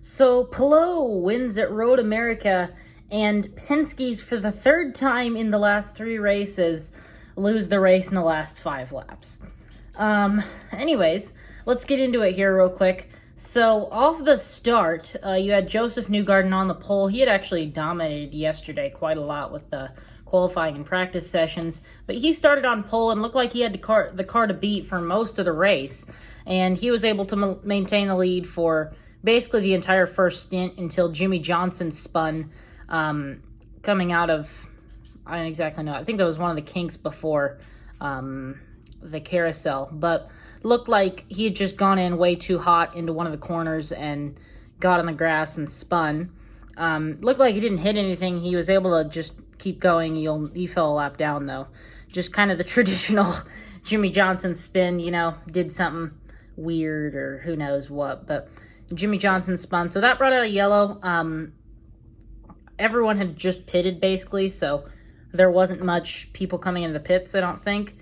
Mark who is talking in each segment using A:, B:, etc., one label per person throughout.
A: So Palou wins at Road America, and Penske's for the third time in the last 3 races lose the race in the last 5 laps. Anyways, let's get into it here real quick. So off the start, you had Joseph Newgarden on the pole. He had actually dominated yesterday quite a lot with the qualifying and practice sessions, but he started on pole and looked like he had the car to beat for most of the race, and he was able to maintain the lead for basically the entire first stint until Jimmie Johnson spun coming out of, I don't exactly know, I think that was one of the kinks before the carousel, but looked like he had just gone in way too hot into one of the corners and got on the grass and spun. Looked like he didn't hit anything. He was able to just keep going. He fell a lap down, though. Just kind of the traditional Jimmie Johnson spin, did something weird or who knows what, but Jimmie Johnson spun. So that brought out a yellow. Everyone had just pitted, basically, so there wasn't much people coming into the pits, I don't think.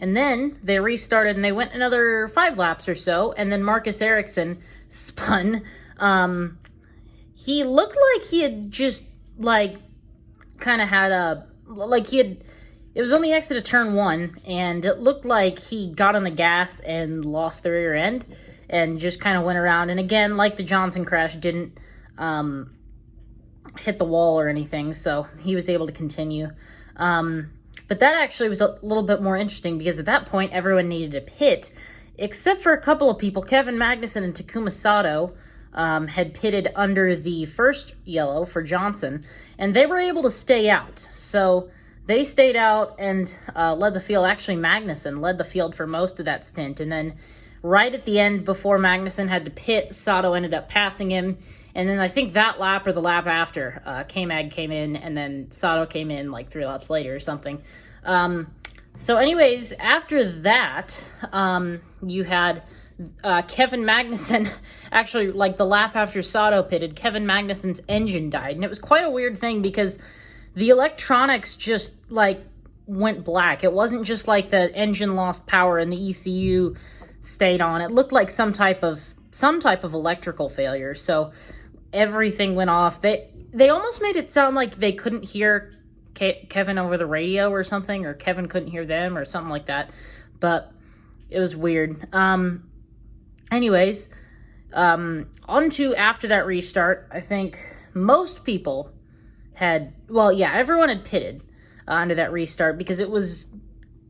A: And then they restarted and they went another 5 laps or so, and then Marcus Ericsson spun. He looked like he had just, kind of had it was on the exit of turn 1, and it looked like he got on the gas and lost the rear end and just kind of went around. And again, like the Johnson crash, didn't hit the wall or anything, so he was able to continue. But that actually was a little bit more interesting because at that point, everyone needed to pit, except for a couple of people. Kevin Magnussen and Takuma Sato had pitted under the first yellow for Johnson, and they were able to stay out. So they stayed out and led the field. Actually, Magnussen led the field for most of that stint, and then right at the end, before Magnussen had to pit, Sato ended up passing him. And then I think that lap or the lap after, K-Mag came in, and then Sato came in 3 laps later or something. So anyways, after that, you had Kevin Magnussen, actually, the lap after Sato pitted, Kevin Magnussen's engine died. And it was quite a weird thing because the electronics just, went black. It wasn't just the engine lost power and the ECU stayed on. It looked like some type of electrical failure. So everything went off. They almost made it sound like they couldn't hear Kevin over the radio or something, or Kevin couldn't hear them or something like that. But it was weird. Anyways, on to after that restart, I think most people everyone had pitted under that restart because it was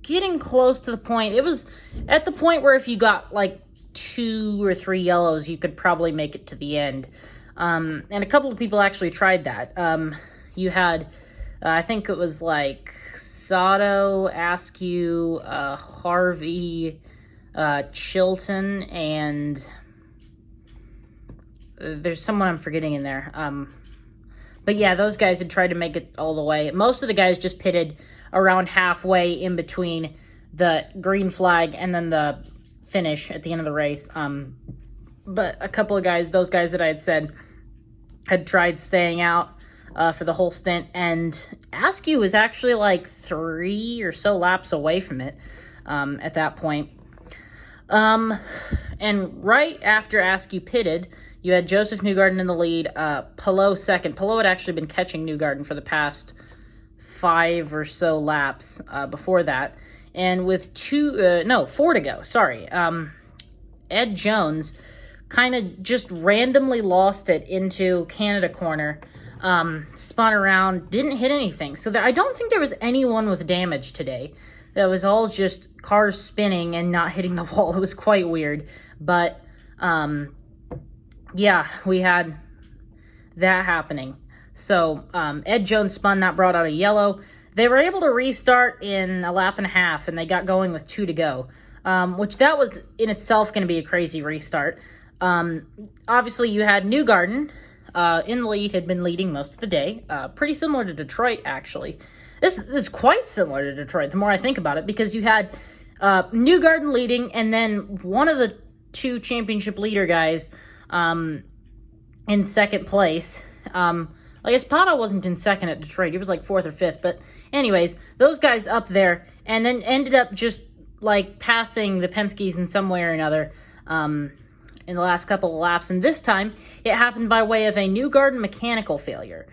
A: getting close to the point. It was at the point where if you got 2 or 3 yellows, you could probably make it to the end. And a couple of people actually tried that. You had, I think it was Sato, Askew, Harvey, Chilton, and there's someone I'm forgetting in there. But yeah, those guys had tried to make it all the way. Most of the guys just pitted around halfway in between the green flag and then the finish at the end of the race. But a couple of guys, those guys that I had said, had tried staying out for the whole stint, and Askew was actually 3 or so laps away from it at that point. And right after Askew pitted, you had Joseph Newgarden in the lead, Palou second. Palou had actually been catching Newgarden for the past 5 or so laps before that. And with 4 to go, Ed Jones kind of just randomly lost it into Canada corner, spun around, didn't hit anything. So I don't think there was anyone with damage today. That was all just cars spinning and not hitting the wall. It was quite weird. But, yeah, we had that happening. So Ed Jones spun, that brought out a yellow. They were able to restart in a lap and a half, and they got going with 2 to go, which that was in itself going to be a crazy restart. Obviously, you had Newgarden in the lead, had been leading most of the day. Pretty similar to Detroit, actually. This is quite similar to Detroit, the more I think about it, because you had Newgarden leading, and then one of the 2 championship leader guys in second place. I guess Pato wasn't in second at Detroit. He was 4th or 5th. But anyways, those guys up there, and then ended up just passing the Penskes in some way or another. in the last couple of laps, and this time it happened by way of a Newgarden mechanical failure.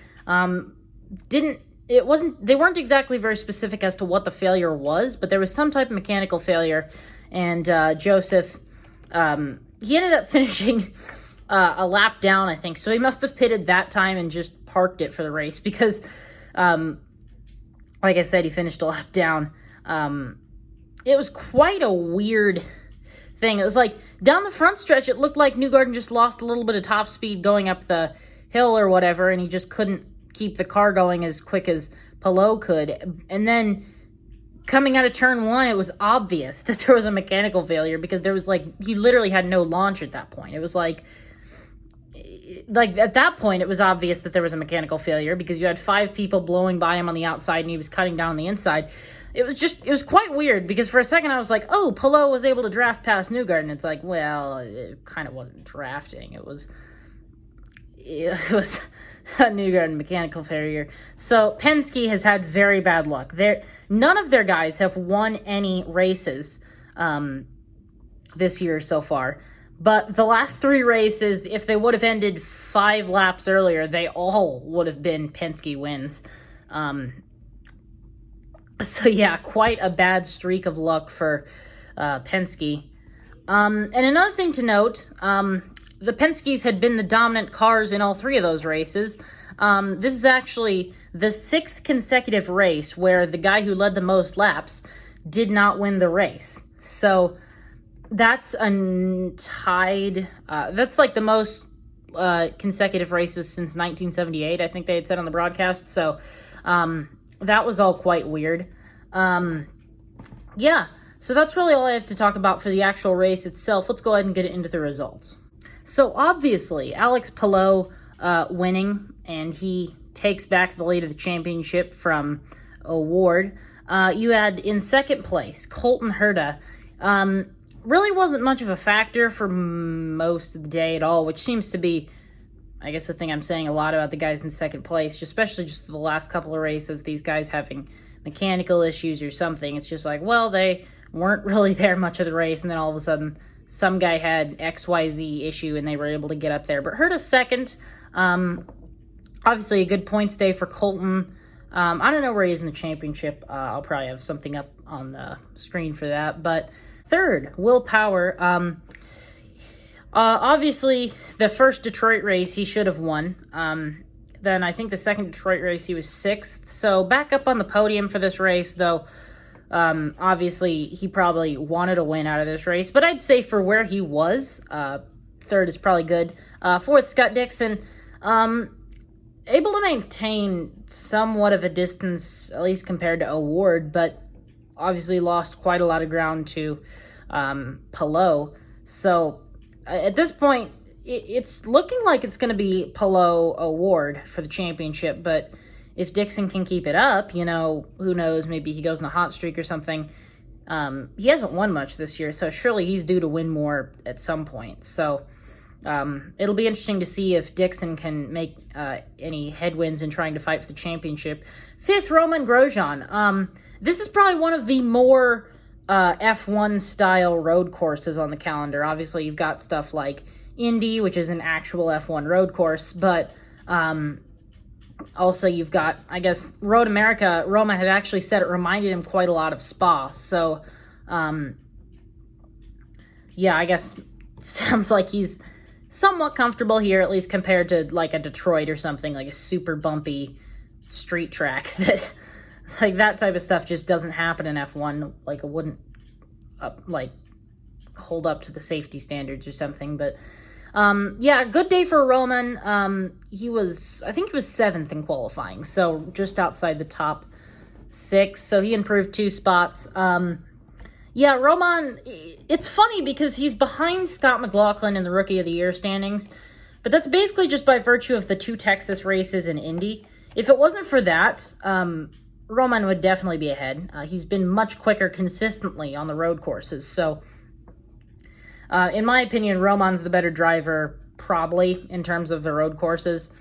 A: They weren't exactly very specific as to what the failure was, but there was some type of mechanical failure, and Joseph, he ended up finishing a lap down, I think, so he must have pitted that time and just parked it for the race, because, like I said, he finished a lap down. It was quite a weird thing. It was like, down the front stretch, it looked like Newgarden just lost a little bit of top speed going up the hill or whatever, and he just couldn't keep the car going as quick as Palou could. And then coming out of turn 1, it was obvious that there was a mechanical failure, because there was he literally had no launch at that point. It was like at that point, it was obvious that there was a mechanical failure, because you had 5 people blowing by him on the outside and he was cutting down on the inside. It was quite weird, because for a second I was like, oh, Palou was able to draft past Newgarden. It's like, well, it kind of wasn't drafting. It was a Newgarden mechanical failure. So Penske has had very bad luck. None of their guys have won any races this year so far. But the last 3 races, if they would have ended 5 laps earlier, they all would have been Penske wins. So yeah, quite a bad streak of luck for Penske. And another thing to note, the Penskes had been the dominant cars in all 3 of those races. This is actually the 6th consecutive race where the guy who led the most laps did not win the race. So that's that's like the most consecutive races since 1978, I think they had said on the broadcast. So that was all quite weird. Yeah, so that's really all I have to talk about for the actual race itself. Let's go ahead and get into the results. So obviously, Alex Palou winning, and he takes back the lead of the championship from O'Ward. You had in second place, Colton Herta. Really wasn't much of a factor for most of the day at all, which seems to be, I guess, the thing I'm saying a lot about the guys in second place, especially just the last couple of races, these guys having mechanical issues or something. It's just like, well, they weren't really there much of the race, and then all of a sudden some guy had XYZ issue and they were able to get up there. But Herta's second. Obviously a good points day for Colton. I don't know where he is in the championship. I'll probably have something up on the screen for that. But third, Will Power. Obviously, the first Detroit race he should have won. Then I think the second Detroit race he was 6th. So back up on the podium for this race, though. Obviously, he probably wanted a win out of this race. But I'd say for where he was, third is probably good. 4th, Scott Dixon. Able to maintain somewhat of a distance, at least compared to O'Ward, but obviously lost quite a lot of ground to Palou. So at this point, it's looking like it's going to be Palou O'Ward for the championship, but if Dixon can keep it up, who knows, maybe he goes on a hot streak or something. He hasn't won much this year, so surely he's due to win more at some point. So it'll be interesting to see if Dixon can make any headwinds in trying to fight for the championship. 5th, Romain Grosjean. This is probably one of the more F1-style road courses on the calendar. Obviously, you've got stuff like Indy, which is an actual F1 road course, but also you've got, I guess, Road America. Roma had actually said it reminded him quite a lot of Spa. So, yeah, I guess sounds like he's somewhat comfortable here, at least compared to like a Detroit or something, like a super bumpy street track that, like, that type of stuff just doesn't happen in F1. Like, it wouldn't hold up to the safety standards or something. But yeah, good day for Roman. I think he was 7th in qualifying, so just outside the top 6. So he improved 2 spots. Yeah, Roman, it's funny because he's behind Scott McLaughlin in the Rookie of the Year standings, but that's basically just by virtue of the 2 Texas races in Indy. If it wasn't for that, Roman would definitely be ahead. He's been much quicker consistently on the road courses. So, in my opinion, Roman's the better driver, probably, in terms of the road courses.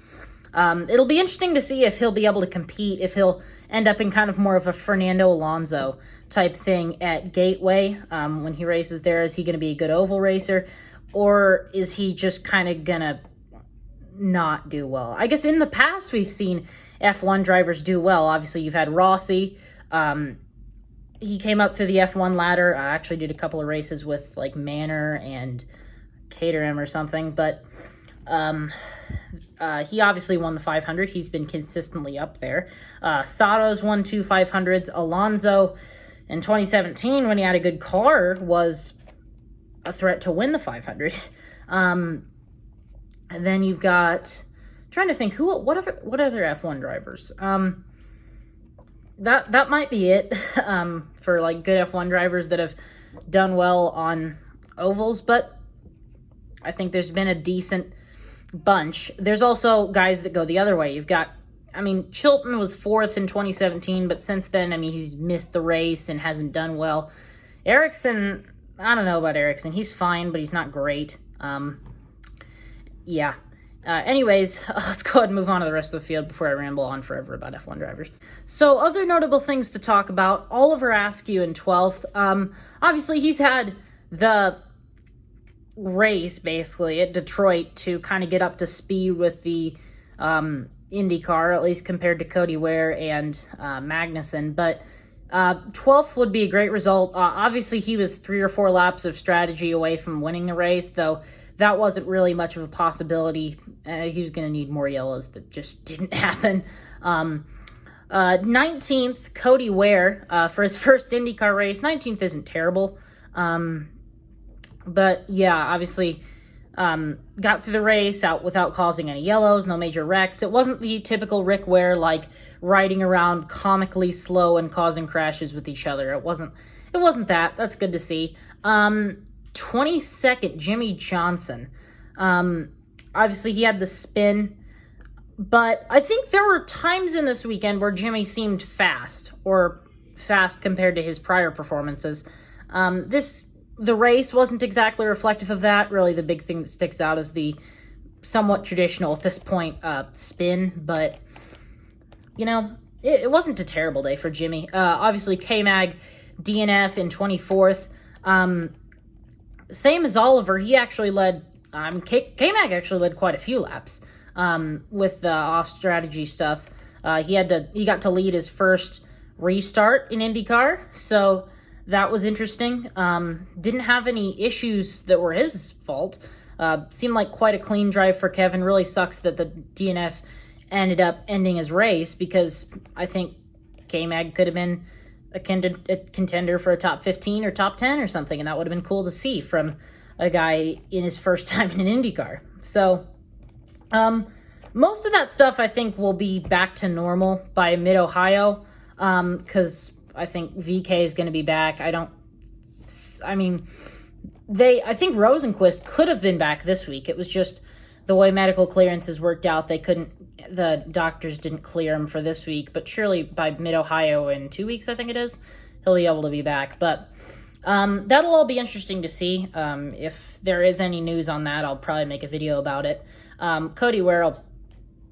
A: It'll be interesting to see if he'll be able to compete, if he'll end up in kind of more of a Fernando Alonso type thing at Gateway when he races there. Is he going to be a good oval racer? or is he just kind of gonna not do well? I guess in the past we've seen F1 drivers do well. Obviously, you've had Rossi. He came up through the F1 ladder. I actually did a couple of races with like Manor and Caterham or something, but he obviously won the 500. He's been consistently up there. Sato's won 2 500s. Alonso in 2017, when he had a good car, was a threat to win the 500. And then you've got, trying to think, what other F1 drivers? That might be it for like good F1 drivers that have done well on ovals, but I think there's been a decent bunch. There's also guys that go the other way. You've got, I mean, Chilton was 4th in 2017, but since then, I mean, he's missed the race and hasn't done well. Ericsson, I don't know about Ericsson. He's fine, but he's not great. Yeah. Anyways, let's go ahead and move on to the rest of the field before I ramble on forever about F1 drivers. So, other notable things to talk about. Oliver Askew in 12th. Obviously, he's had the race, basically, at Detroit to kind of get up to speed with the IndyCar, at least compared to Cody Ware and Magnussen. But 12th would be a great result. Obviously, he was 3 or 4 laps of strategy away from winning the race, though that wasn't really much of a possibility. He was going to need more yellows. That just didn't happen. 19th, Cody Ware for his first IndyCar race. 19th isn't terrible. But yeah, obviously got through the race out without causing any yellows, no major wrecks. It wasn't the typical Rick Ware, like riding around comically slow and causing crashes with each other. It wasn't that. That's good to see. 22nd, Jimmy Johnson. Obviously, he had the spin, but I think there were times in this weekend where Jimmy seemed fast compared to his prior performances. The race wasn't exactly reflective of that. Really, the big thing that sticks out is the somewhat traditional, at this point, spin, but, you know, it wasn't a terrible day for Jimmy. Obviously, K-Mag, DNF in 24th. Same as Oliver, he actually led, K-Mag actually led quite a few laps with the off-strategy stuff. He got to lead his first restart in IndyCar, so that was interesting. Didn't have any issues that were his fault. Seemed like quite a clean drive for Kevin. Really sucks that the DNF ended up ending his race, because I think K-Mag could have been a contender for a top 15 or top 10 or something, and that would have been cool to see from a guy in his first time in an IndyCar. So, most of that stuff I think will be back to normal by mid-Ohio, because I think VK is going to be back. I think Rosenquist could have been back this week. It was just the way medical clearances worked out. The doctors didn't clear him for this week, but surely by mid-Ohio in 2 weeks, I think it is, he'll be able to be back. But that'll all be interesting to see. If there is any news on that, I'll probably make a video about it. Cody Ware,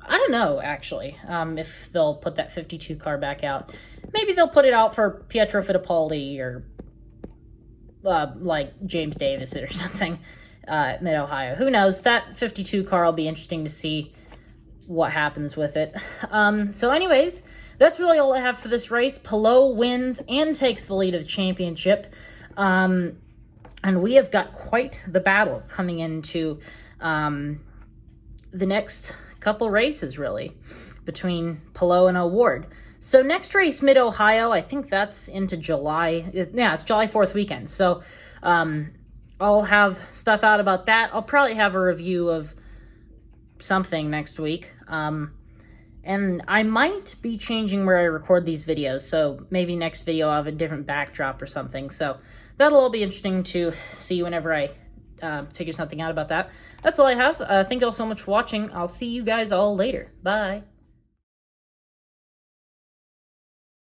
A: I don't know, actually, if they'll put that 52 car back out. Maybe they'll put it out for Pietro Fittipaldi or like James Davis or something mid-Ohio. Who knows? That 52 car will be interesting to see what happens with it. So anyways, that's really all I have for this race. Palou wins and takes the lead of the championship. And we have got quite the battle coming into the next couple races, really, between Palou and O'Ward. So next race, mid-Ohio, I think that's into July. Yeah, it's July 4th weekend. So I'll have stuff out about that. I'll probably have a review of something next week. And I might be changing where I record these videos. So maybe next video I'll have a different backdrop or something. So that'll all be interesting to see whenever I figure something out about that. That's all I have. Thank you all so much for watching. I'll see you guys all later. Bye.